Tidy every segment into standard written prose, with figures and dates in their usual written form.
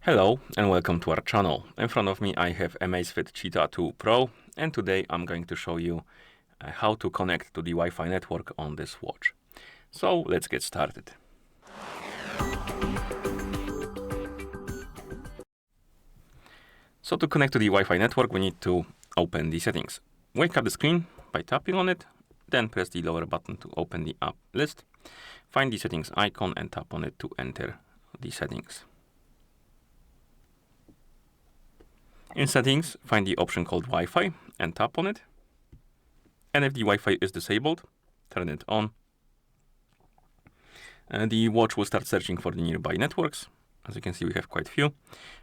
Hello and welcome to our channel. In front of me I have AMAZFIT Cheetah 2 Pro, and today I'm going to show you how to connect to the Wi-Fi network on this watch. So let's get started. So to connect to the Wi-Fi network, we need to open the settings. Wake up the screen by tapping on it, then press the lower button to open the app list. Find the settings icon and tap on it to enter the settings. In settings, find the option called Wi-Fi and tap on it. And if the Wi-Fi is disabled, turn it on. The watch will start searching for the nearby networks. As you can see, we have quite a few.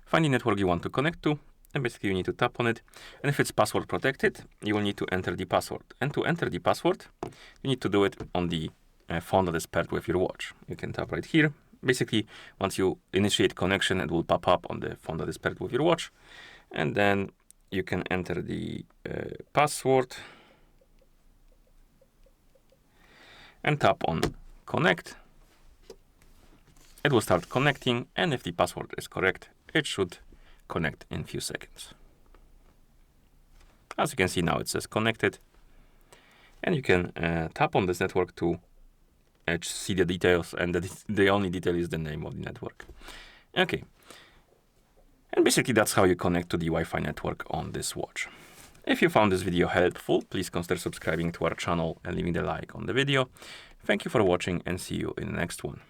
Find the network you want to connect to, and basically you need to tap on it. And if it's password protected, you will need to enter the password. And to enter the password, you need to do it on the phone that is paired with your watch. You can tap right here. Basically, once you initiate connection, it will pop up on the phone that is paired with your watch. And then you can enter the password and tap on connect. It will start connecting, and if the password is correct, it should connect in a few seconds. As you can see now, it says connected, and you can tap on this network to see the details, and the only detail is the name of the network. Okay. And basically that's how you connect to the Wi-Fi network on this watch. If you found this video helpful, please consider subscribing to our channel and leaving a like on the video. Thank you for watching and see you in the next one.